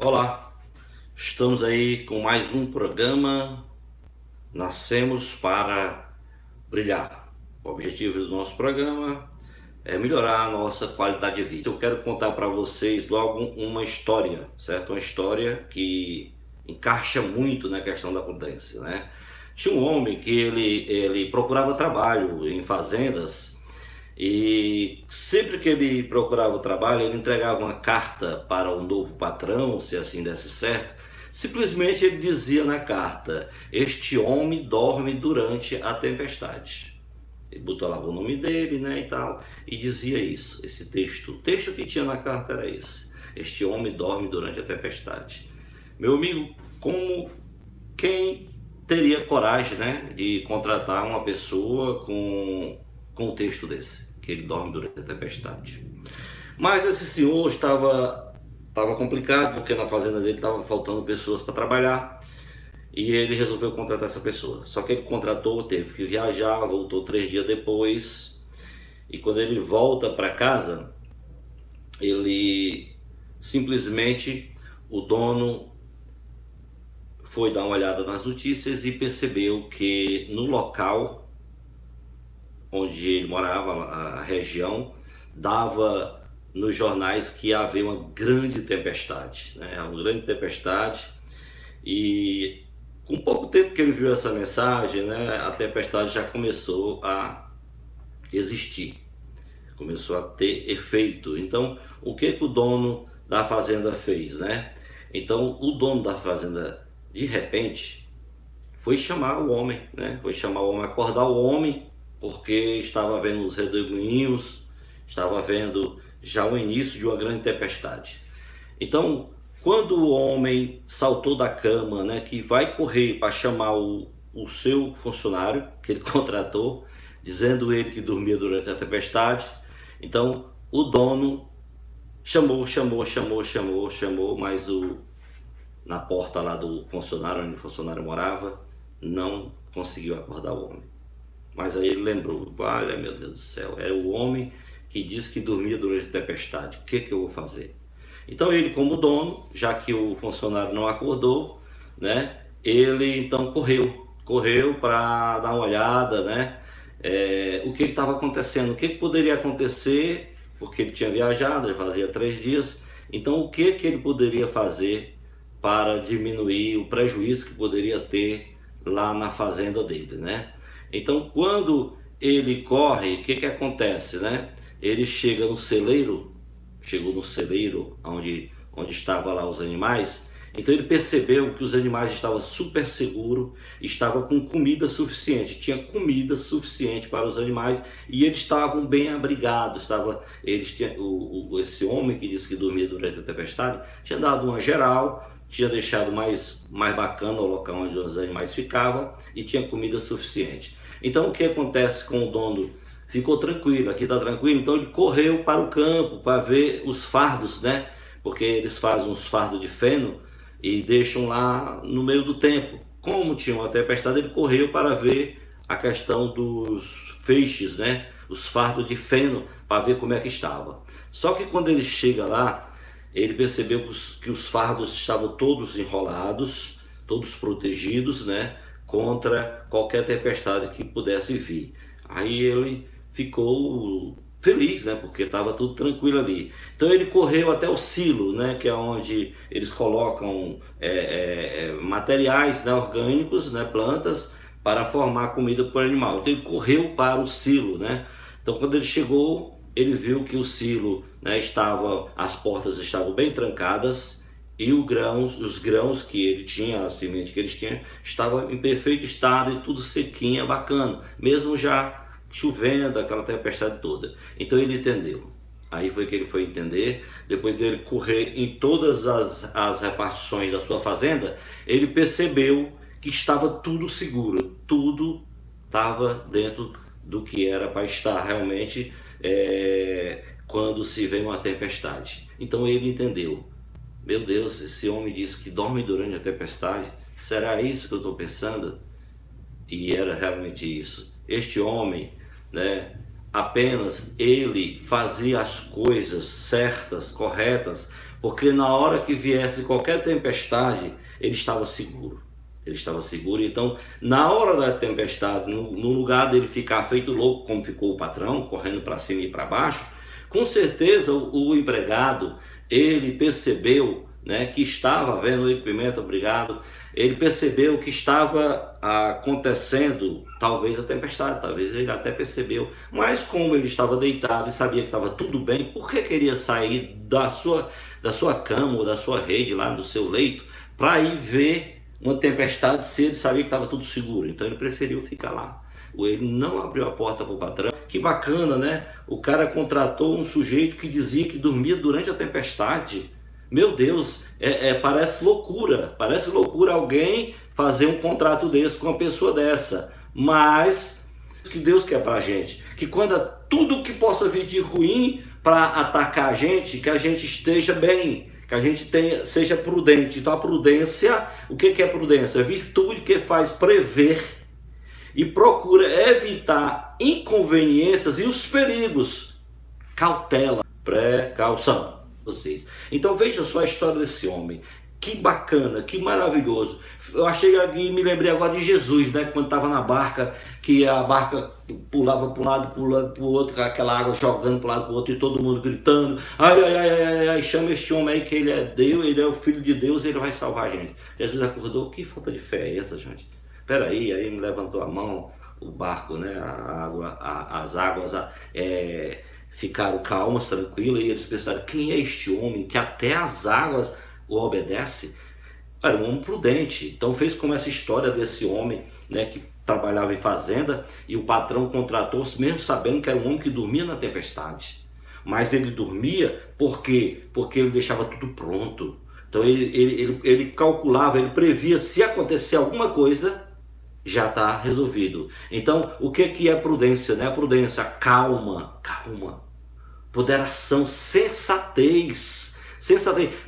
Olá, estamos aí com mais um programa. Nascemos para brilhar. O objetivo do nosso programa é melhorar a nossa qualidade de vida. Eu quero contar para vocês logo uma história, certo? Uma história que encaixa muito na questão da prudência, né? Tinha um homem que ele procurava trabalho em fazendas e sempre que ele procurava o trabalho, ele entregava uma carta para o novo patrão, se assim desse certo. Simplesmente ele dizia na carta: "Este homem dorme durante a tempestade." Ele botou lá o nome dele, né, e tal, e dizia isso, esse texto. O texto que tinha na carta era esse: "Este homem dorme durante a tempestade." Meu amigo, como quem teria coragem, né, de contratar uma pessoa com um texto desse, que ele dorme durante a tempestade? Mas esse senhor estava complicado, porque na fazenda dele estava faltando pessoas para trabalhar, e ele resolveu contratar essa pessoa. Só que ele contratou, teve que viajar, voltou 3 dias depois, e quando ele volta para casa, ele simplesmente, o dono foi dar uma olhada nas notícias e percebeu que no local onde ele morava, a região, dava nos jornais que ia haver uma grande tempestade, né? Uma grande tempestade. E com pouco tempo que ele viu essa mensagem, né, a tempestade já começou a existir, começou a ter efeito. Então, o que o dono da fazenda fez, né? Então, o dono da fazenda, de repente, foi chamar o homem, né? Foi chamar o homem, acordar o homem, porque estava vendo os redemoinhos, estava vendo já o início de uma grande tempestade. Então, quando o homem saltou da cama, né, que vai correr para chamar o seu funcionário, que ele contratou, dizendo ele que dormia durante a tempestade, então o dono chamou, mas na porta lá do funcionário, onde o funcionário morava, não conseguiu acordar o homem. Mas aí ele lembrou: olha, meu Deus do céu, era o homem que disse que dormia durante a tempestade, o que eu vou fazer? Então ele, como dono, já que o funcionário não acordou, né, ele então correu para dar uma olhada, né, o que estava acontecendo, o que poderia acontecer, porque ele tinha viajado, ele fazia 3 dias. Então o que ele poderia fazer para diminuir o prejuízo que poderia ter lá na fazenda dele, né? Então, quando ele corre, o que acontece, né? Ele chegou no celeiro onde estavam lá os animais. Então ele percebeu que os animais estavam super seguros, estavam com comida suficiente, tinha comida suficiente para os animais e eles estavam bem abrigados. Esse homem que disse que dormia durante a tempestade tinha dado uma geral, tinha deixado mais bacana o local onde os animais ficavam e tinha comida suficiente. Então o que acontece com o dono? Ficou tranquilo, aqui está tranquilo, então ele correu para o campo para ver os fardos, né? Porque eles fazem uns fardos de feno e deixam lá no meio do tempo. Como tinha uma tempestade, ele correu para ver a questão dos feixes, né? Os fardos de feno, para ver como é que estava. Só que quando ele chega lá, ele percebeu que os fardos estavam todos enrolados, todos protegidos, né, contra qualquer tempestade que pudesse vir. Aí ele ficou feliz, né, porque estava tudo tranquilo ali. Então ele correu até o silo, né, que é onde eles colocam materiais, né, orgânicos, né, plantas, para formar comida para o animal. Então ele correu para o silo, né. Então quando ele chegou, ele viu que o silo, né, as portas estavam bem trancadas e os grãos que ele tinha, a semente que eles tinham, estava em perfeito estado e tudo sequinha, bacana, mesmo já chovendo, aquela tempestade toda. Então ele entendeu. Aí foi que ele foi entender, depois dele correr em todas as repartições da sua fazenda, ele percebeu que estava tudo seguro, tudo estava dentro do que era para estar realmente quando se vem uma tempestade. Então ele entendeu: meu Deus, esse homem disse que dorme durante a tempestade, será isso que eu estou pensando? E era realmente isso. Este homem, né, apenas ele fazia as coisas certas, corretas, porque na hora que viesse qualquer tempestade, ele estava seguro. Ele estava seguro. Então, na hora da tempestade, no lugar dele ficar feito louco, como ficou o patrão, correndo para cima e para baixo, com certeza o empregado, ele percebeu, né, que estava vendo o Pimenta, obrigado, ele percebeu que estava acontecendo talvez a tempestade, talvez ele até percebeu, mas como ele estava deitado e sabia que estava tudo bem, por que queria sair da sua cama ou da sua rede, lá do seu leito, para ir ver uma tempestade se ele sabia que estava tudo seguro? Então ele preferiu ficar lá. Ele não abriu a porta para o patrão. Que bacana, né? O cara contratou um sujeito que dizia que dormia durante a tempestade. Meu Deus, parece loucura alguém fazer um contrato desse com uma pessoa dessa. Mas o que Deus quer para a gente? Que quando tudo que possa vir de ruim para atacar a gente, que a gente esteja bem, que a gente seja prudente. Então a prudência, o que é prudência? É virtude que faz prever e procura evitar inconveniências e os perigos. Cautela, precaução. Vocês. Então veja só a história desse homem. Que bacana, que maravilhoso. Eu achei aqui, me lembrei agora de Jesus, né? Quando estava na barca, que a barca pulava para um lado, pulando para o outro, com aquela água jogando para um lado para o outro e todo mundo gritando: ai, ai, ai, ai, ai, chama este homem aí que ele é Deus, ele é o Filho de Deus, ele vai salvar a gente. Jesus acordou. Que falta de fé é essa, gente? Peraí, aí me levantou a mão, o barco, né? As águas ficaram calmas, tranquilas, e eles pensaram: quem é este homem que até as águas o obedece? Era um homem prudente. Então fez como essa história desse homem, né, que trabalhava em fazenda, e o patrão contratou, mesmo sabendo que era um homem que dormia na tempestade. Mas ele dormia porque ele deixava tudo pronto. Então ele calculava, ele previa, se acontecer alguma coisa, já está resolvido. Então o que é prudência, né? A prudência, calma, ponderação, sensatez,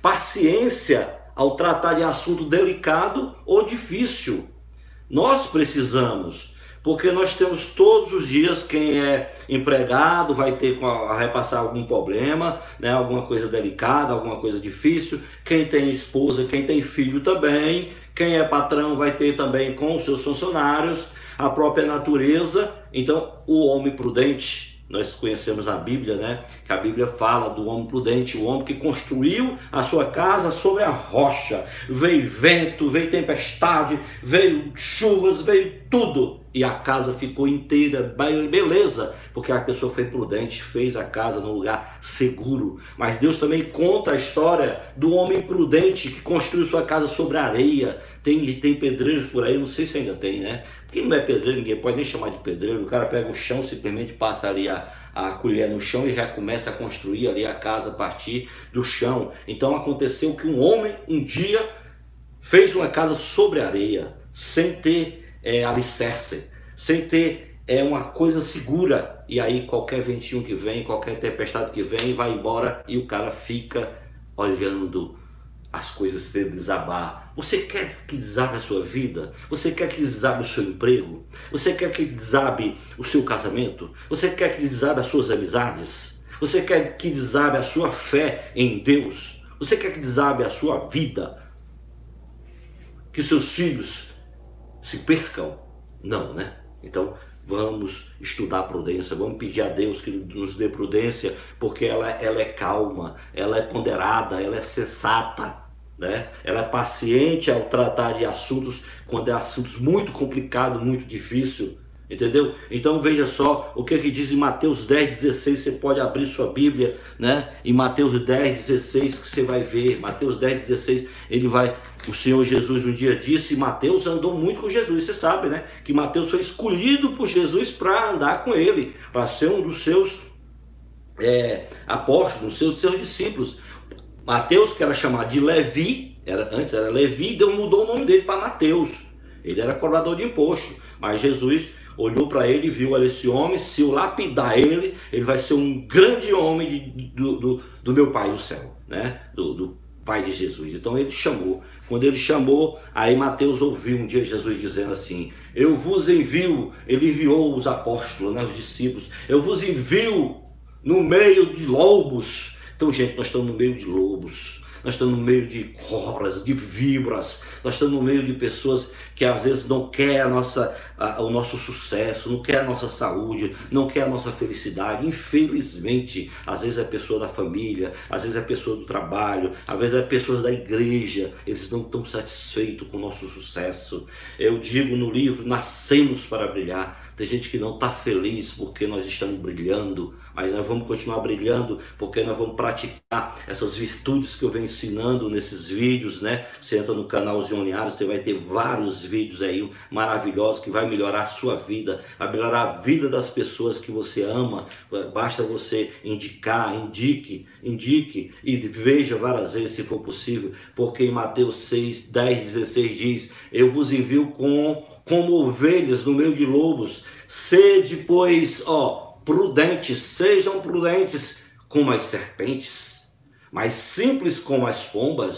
paciência ao tratar de assunto delicado ou difícil. Nós precisamos, porque nós temos todos os dias, quem é empregado vai ter a repassar algum problema, né, alguma coisa delicada, alguma coisa difícil. Quem tem esposa, quem tem filho também. Quem é patrão vai ter também com os seus funcionários, a própria natureza. Então o homem prudente, nós conhecemos na Bíblia, né? Que a Bíblia fala do homem prudente, o homem que construiu a sua casa sobre a rocha. Veio vento, veio tempestade, veio chuvas, veio tudo. E a casa ficou inteira, beleza, porque a pessoa foi prudente, fez a casa num lugar seguro. Mas Deus também conta a história do homem prudente que construiu sua casa sobre a areia. Tem pedreiros por aí, não sei se ainda tem, né? Quem não é pedreiro, ninguém pode nem chamar de pedreiro. O cara pega o chão, simplesmente passa ali a colher no chão e já começa a construir ali a casa a partir do chão. Então aconteceu que um homem um dia fez uma casa sobre a areia, sem ter alicerce, sem ter uma coisa segura. E aí qualquer ventinho que vem, qualquer tempestade que vem, vai embora e o cara fica olhando as coisas desabar. Você quer que desabe a sua vida? Você quer que desabe o seu emprego? Você quer que desabe o seu casamento? Você quer que desabe as suas amizades? Você quer que desabe a sua fé em Deus? Você quer que desabe a sua vida? Que seus filhos se percam? Não, né? Então vamos estudar a prudência, vamos pedir a Deus que nos dê prudência, porque ela é calma, ela é ponderada, ela é sensata, né? Ela é paciente ao tratar de assuntos, quando é assuntos muito complicados, muito difícil, entendeu? Então veja só o que diz em Mateus 10,16, você pode abrir sua Bíblia, né? Em Mateus 10,16 que você vai ver, Mateus 10,16, o Senhor Jesus um dia disse, Mateus andou muito com Jesus, você sabe, né? Que Mateus foi escolhido por Jesus para andar com ele, para ser um dos seus apóstolos, seus discípulos. Mateus, que era chamado de Levi, antes era Levi, Deus mudou o nome dele para Mateus. Ele era cobrador de imposto, mas Jesus olhou para ele e viu: olha, esse homem, se eu lapidar ele vai ser um grande homem do meu Pai do céu, né? Do Pai de Jesus. Então ele chamou. Quando ele chamou, aí Mateus ouviu um dia Jesus dizendo assim: eu vos envio. Ele enviou os apóstolos, né, os discípulos. Eu vos envio no meio de lobos. Então, gente, nós estamos no meio de lobos. nós estamos no meio de cobras, de víboras, nós estamos no meio de pessoas que às vezes não quer o nosso sucesso, não quer a nossa saúde, não quer a nossa felicidade. Infelizmente, às vezes é pessoa da família, às vezes é pessoa do trabalho, às vezes é pessoas da igreja, eles não estão satisfeitos com o nosso sucesso. Eu digo no livro, nascemos para brilhar. Tem gente que não está feliz porque nós estamos brilhando, mas nós vamos continuar brilhando porque nós vamos praticar essas virtudes que eu venho ensinando nesses vídeos, né? Você entra no canal Zione Arias, você vai ter vários vídeos aí maravilhosos que vai melhorar a sua vida, vai melhorar a vida das pessoas que você ama. Basta você indique e veja várias vezes se for possível, porque em Mateus 6, 10, 16 diz: eu vos envio como ovelhas no meio de lobos, sede, pois, prudentes, sejam prudentes como as serpentes, mas simples como as pombas.